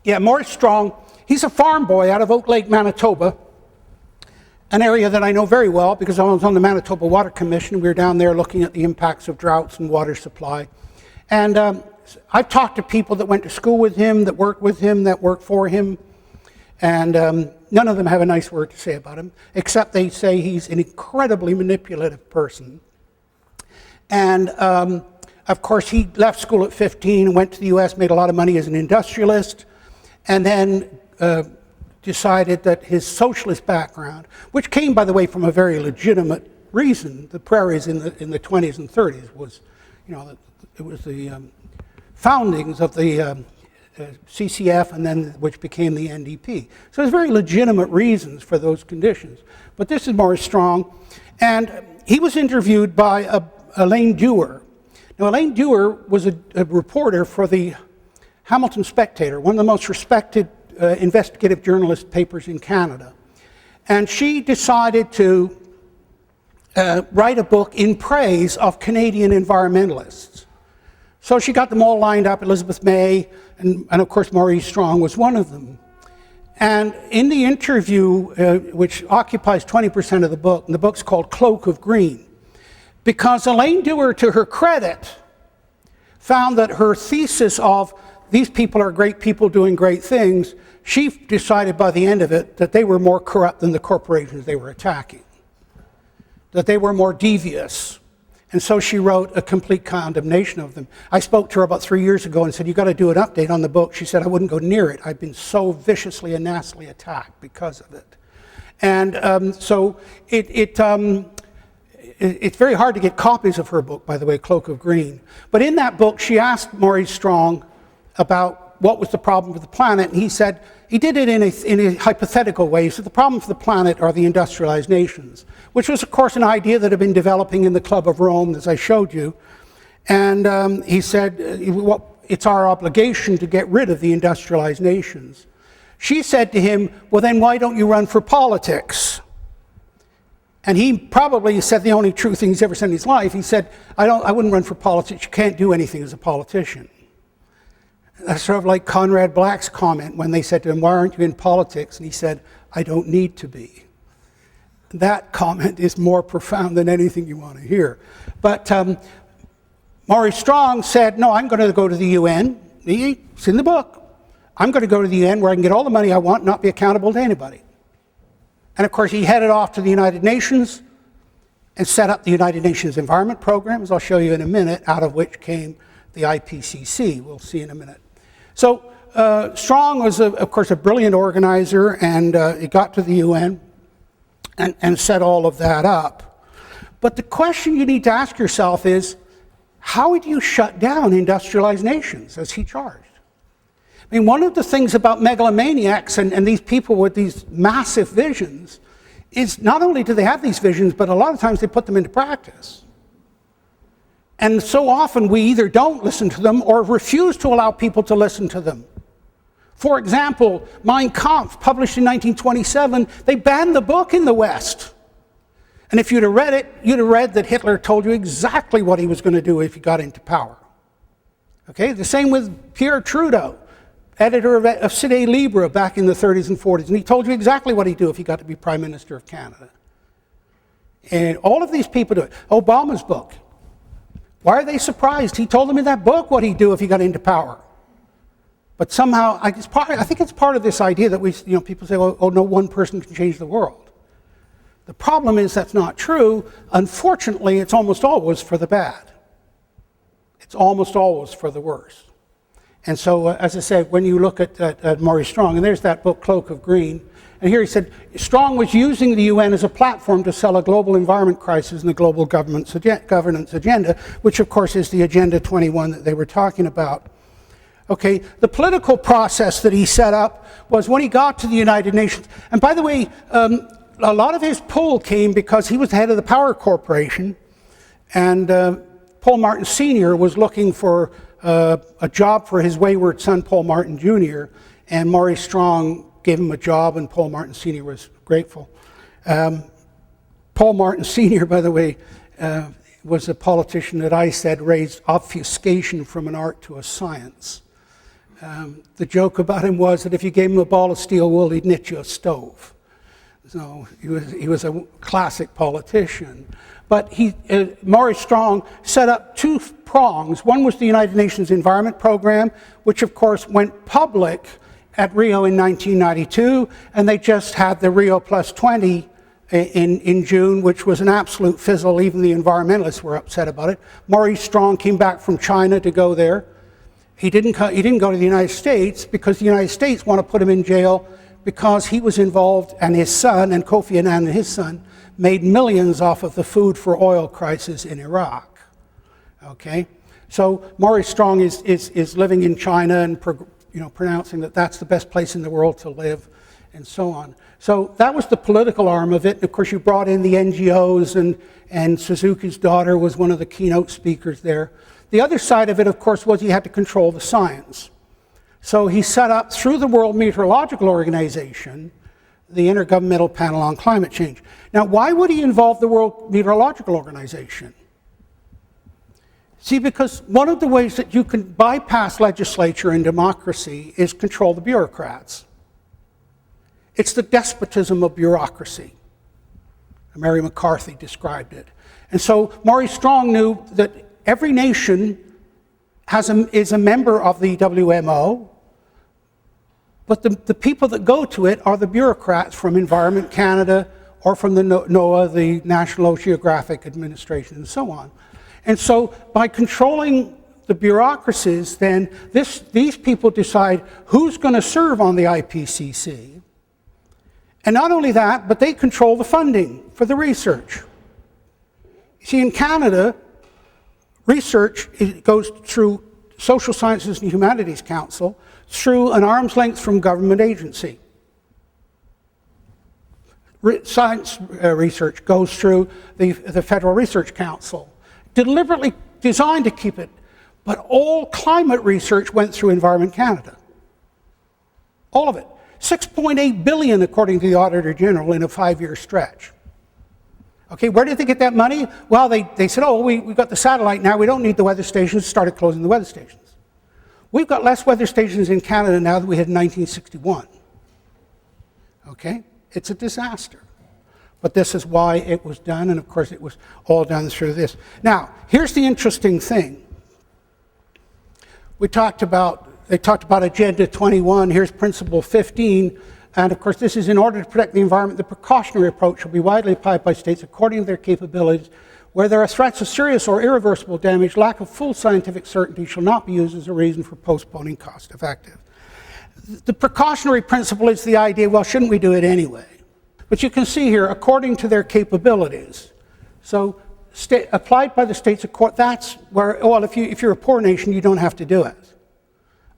Yeah, Maurice Strong. He's a farm boy out of Oak Lake, Manitoba. An area that I know very well because I was on the Manitoba Water Commission. We were down there looking at the impacts of droughts and water supply. And I've talked to people that went to school with him, that worked with him, that worked for him. And none of them have a nice word to say about him, except they say he's an incredibly manipulative person. And of course, he left school at 15, went to the US, made a lot of money as an industrialist, and then decided that his socialist background, which came, by the way, from a very legitimate reason, the prairies in the 20s and 30s was, you know, it was the foundings of the CCF, and then which became the NDP. So there's very legitimate reasons for those conditions. But this is Maurice Strong, and he was interviewed by Elaine Dewar. Now, Elaine Dewar was a reporter for the Hamilton Spectator, one of the most respected investigative journalist papers in Canada. And she decided to write a book in praise of Canadian environmentalists. So she got them all lined up, Elizabeth May, and of course Maurice Strong was one of them. And in the interview, which occupies 20% of the book, and the book's called Cloak of Green, because Elaine Dewar, to her credit, found that her thesis of these people are great people doing great things, she decided by the end of it that they were more corrupt than the corporations they were attacking, that they were more devious. And so she wrote a complete condemnation of them. I spoke to her about 3 years ago and said, "You got to do an update on the book." She said, "I wouldn't go near it. I've been so viciously and nastily attacked because of it." And so it's very hard to get copies of her book, by the way, Cloak of Green. But in that book, she asked Maurice Strong about what was the problem with the planet, and he said, he did it in a hypothetical way. He said the problem for the planet are the industrialized nations, which was, of course, an idea that had been developing in the Club of Rome, as I showed you. And he said, it's our obligation to get rid of the industrialized nations. She said to him, "Well, then why don't you run for politics?" And he probably said the only true thing he's ever said in his life. He said, I wouldn't run for politics. You can't do anything as a politician. That's sort of like Conrad Black's comment when they said to him, "Why aren't you in politics?" And he said, "I don't need to be." That comment is more profound than anything you want to hear. But Maurice Strong said, "No, I'm going to go to the UN. It's in the book. I'm going to go to the UN where I can get all the money I want and not be accountable to anybody." And of course, he headed off to the United Nations and set up the United Nations Environment Program, as I'll show you in a minute, out of which came the IPCC. We'll see in a minute. So Strong was, of course, a brilliant organizer, and he got to the UN and set all of that up. But the question you need to ask yourself is, how would you shut down industrialized nations, as he charged? I mean, one of the things about megalomaniacs and these people with these massive visions is not only do they have these visions, but a lot of times they put them into practice. And so often we either don't listen to them or refuse to allow people to listen to them. For example, Mein Kampf, published in 1927, they banned the book in the West. And if you'd have read it, you'd have read that Hitler told you exactly what he was going to do if he got into power. Okay, the same with Pierre Trudeau, editor of Cité Libre back in the 30s and 40s, and he told you exactly what he'd do if he got to be Prime Minister of Canada. And all of these people do it. Obama's book. Why are they surprised? He told them in that book what he'd do if he got into power. But somehow, I think it's part of this idea that people say, oh, no one person can change the world. The problem is that's not true. Unfortunately, it's almost always for the bad. It's almost always for the worse. And so, as I said, when you look at Maurice Strong, and there's that book, Cloak of Green, and here he said, Strong was using the UN as a platform to sell a global environment crisis and the global governance agenda, which of course is the Agenda 21 that they were talking about. Okay, the political process that he set up was when he got to the United Nations, and by the way, a lot of his pull came because he was the head of the Power Corporation, and Paul Martin Sr. was looking for a job for his wayward son, Paul Martin Jr., and Maurice Strong gave him a job, and Paul Martin Sr. was grateful. Paul Martin Sr., by the way, was a politician that I said raised obfuscation from an art to a science. The joke about him was that if you gave him a ball of steel wool, he'd knit you a stove. So he was a classic politician. But Maurice Strong set up two prongs. One was the United Nations Environment Program, which of course went public at Rio in 1992, and they just had the Rio Plus 20 in June, which was an absolute fizzle. Even the environmentalists were upset about it. Maurice Strong came back from China to go there. He didn't go to the United States because the United States want to put him in jail because he was involved, and his son, and Kofi Annan and his son, made millions off of the food for oil crisis in Iraq. Okay, so Maurice Strong is living in China and pronouncing that that's the best place in the world to live, and so on. So that was the political arm of it. And of course, you brought in the NGOs, and Suzuki's daughter was one of the keynote speakers there. The other side of it, of course, was he had to control the science. So he set up, through the World Meteorological Organization, the Intergovernmental Panel on Climate Change. Now, why would he involve the World Meteorological Organization? See, because one of the ways that you can bypass legislature and democracy is control the bureaucrats. It's the despotism of bureaucracy. Mary McCarthy described it. And so Maurice Strong knew that every nation is a member of the WMO, but the people that go to it are the bureaucrats from Environment Canada or from the NOAA, the National Oceanographic Administration, and so on. And so by controlling the bureaucracies, then these people decide who's going to serve on the IPCC. And not only that, but they control the funding for the research. You see, in Canada, research goes through Social Sciences and Humanities Council through an arm's length from government agency. Science research goes through the Federal Research Council, deliberately designed to keep it. But all climate research went through Environment Canada. All of it. $6.8 billion, according to the Auditor General, in a 5-year stretch. Okay, where did they get that money? Well, they said, oh, we've got the satellite now, we don't need the weather stations, started closing the weather stations. We've got less weather stations in Canada now than we had in 1961. Okay, it's a disaster. But this is why it was done, and of course it was all done through this. Now, here's the interesting thing. They talked about Agenda 21, here's Principle 15, and of course this is in order to protect the environment, the precautionary approach will be widely applied by states according to their capabilities. Where there are threats of serious or irreversible damage, lack of full scientific certainty shall not be used as a reason for postponing cost-effective. The precautionary principle is the idea, well, shouldn't we do it anyway? But you can see here, according to their capabilities. So applied by the states of court, that's where, well, if you're a poor nation, you don't have to do it.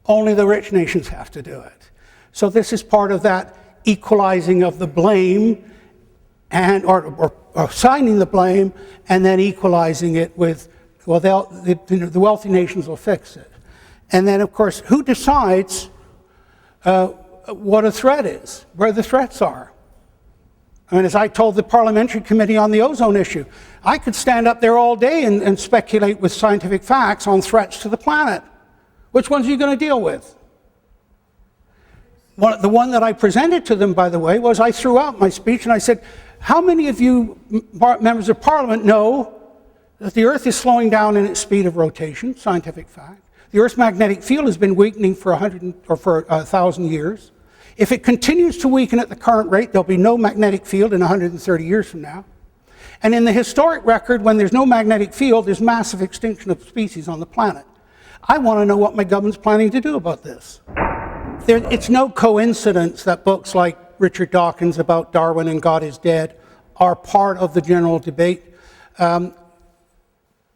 Only the rich nations have to do it. So this is part of that equalizing of the blame, and or assigning the blame, and then equalizing it with, well, the wealthy nations will fix it. And then, of course, who decides what a threat is, where the threats are? I mean, as I told the parliamentary committee on the ozone issue, I could stand up there all day and speculate with scientific facts on threats to the planet. Which ones are you going to deal with? The one that I presented to them, by the way, was I threw out my speech and I said, how many of you members of parliament know that the Earth is slowing down in its speed of rotation, scientific fact? The Earth's magnetic field has been weakening for 1,000 years. If it continues to weaken at the current rate, there'll be no magnetic field in 130 years from now. And in the historic record, when there's no magnetic field, there's massive extinction of species on the planet. I want to know what my government's planning to do about this. It's no coincidence that books like Richard Dawkins about Darwin and God is Dead are part of the general debate.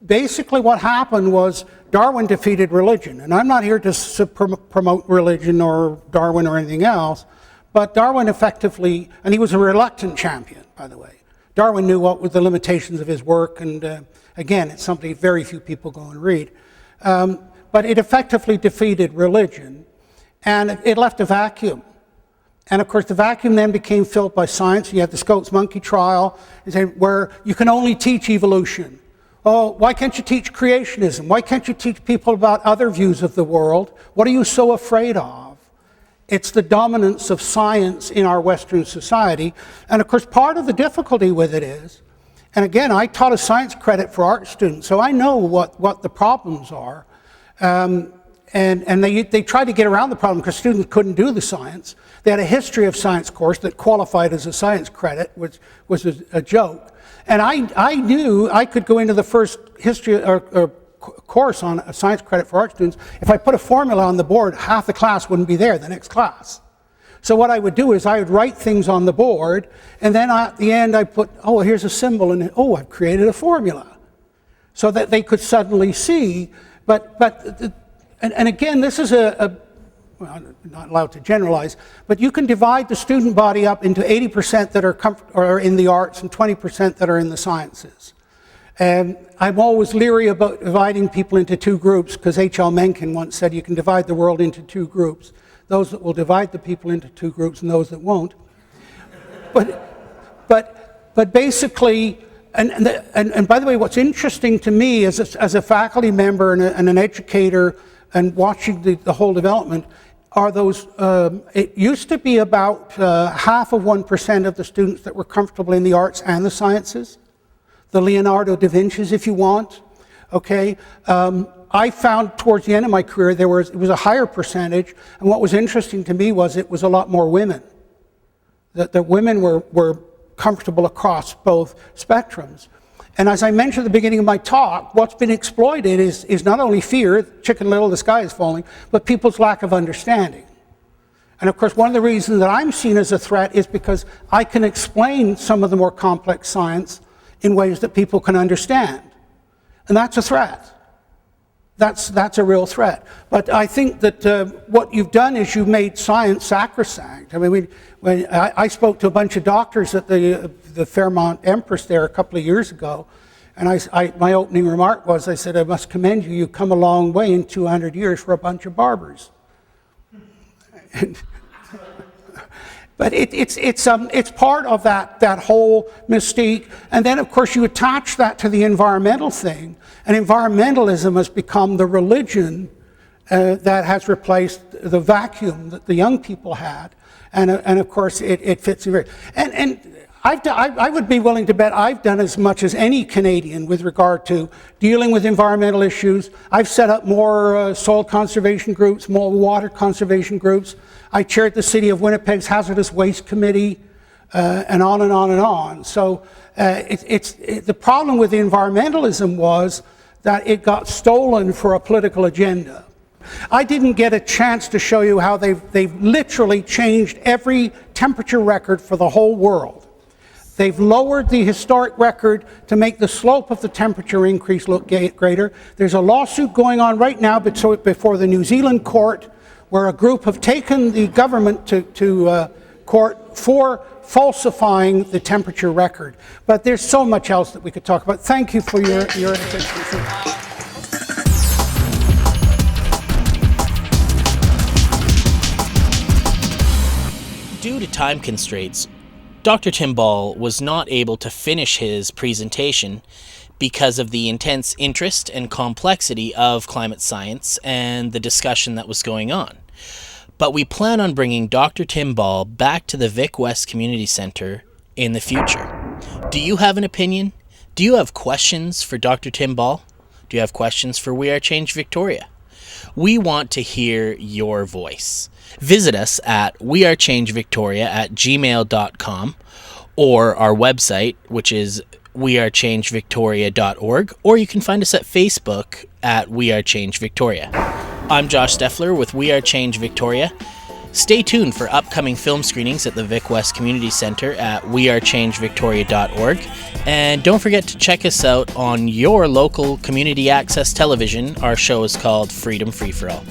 Basically what happened was Darwin defeated religion. And I'm not here to promote religion or Darwin or anything else, but Darwin effectively, and he was a reluctant champion, by the way. Darwin knew what were the limitations of his work, and again, it's something very few people go and read. But it effectively defeated religion, and it left a vacuum. And of course, the vacuum then became filled by science. You had the Scots monkey trial, where you can only teach evolution. Oh, why can't you teach creationism? Why can't you teach people about other views of the world? What are you so afraid of? It's the dominance of science in our Western society. And of course, part of the difficulty with it is, and again, I taught a science credit for art students, so I know what the problems are. And they tried to get around the problem because students couldn't do the science. They had a history of science course that qualified as a science credit, which was a joke. And I knew I could go into the first history or course on a science credit for art students. If I put a formula on the board, half the class wouldn't be there the next class. So what I would do is I would write things on the board, and then at the end I put, oh, here's a symbol, and oh, I've created a formula. So that they could suddenly see. And again, this is well, I'm not allowed to generalize, but you can divide the student body up into 80% that are in the arts and 20% that are in the sciences. And I'm always leery about dividing people into two groups, because H.L. Mencken once said you can divide the world into two groups. Those that will divide the people into two groups and those that won't. But basically, and by the way, what's interesting to me as a faculty member and an educator and watching the whole development are those, it used to be about half of 1% of the students that were comfortable in the arts and the sciences. The Leonardo da Vinci's, if you want, okay? I found towards the end of my career it was a higher percentage, and what was interesting to me was it was a lot more women. That the women were comfortable across both spectrums. And as I mentioned at the beginning of my talk, what's been exploited is not only fear, chicken little, the sky is falling, but people's lack of understanding. And of course, one of the reasons that I'm seen as a threat is because I can explain some of the more complex science in ways that people can understand. And that's a threat. That's a real threat. But I think that what you've done is you've made science sacrosanct. I mean, when I spoke to a bunch of doctors at the Fairmont Empress there a couple of years ago, and my opening remark was, I said, I must commend you. You've come a long way in 200 years for a bunch of barbers. But it's part of that whole mystique. And then, of course, you attach that to the environmental thing. And environmentalism has become the religion that has replaced the vacuum that the young people had. And of course, it fits in very... And I would be willing to bet I've done as much as any Canadian with regard to dealing with environmental issues. I've set up more soil conservation groups, more water conservation groups. I chaired the City of Winnipeg's Hazardous Waste Committee, and on and on and on. So the problem with environmentalism was that it got stolen for a political agenda. I didn't get a chance to show you how they've literally changed every temperature record for the whole world. They've lowered the historic record to make the slope of the temperature increase look greater. There's a lawsuit going on right now before the New Zealand court, where a group have taken the government to court for falsifying the temperature record. But there's so much else that we could talk about. Thank you for your attention. Due to time constraints, Dr. Tim Ball was not able to finish his presentation because of the intense interest and complexity of climate science and the discussion that was going on. But we plan on bringing Dr. Tim Ball back to the Vic West Community Centre in the future. Do you have an opinion? Do you have questions for Dr. Tim Ball? Do you have questions for We Are Change Victoria? We want to hear your voice. Visit us at wearechangevictoria@gmail.com or our website, which is wearechangevictoria.org, or you can find us at Facebook at We Are Change Victoria. I'm Josh Steffler with We Are Change Victoria. Stay tuned for upcoming film screenings at the Vic West Community Centre at wearechangevictoria.org. And don't forget to check us out on your local community access television. Our show is called Freedom Free for All.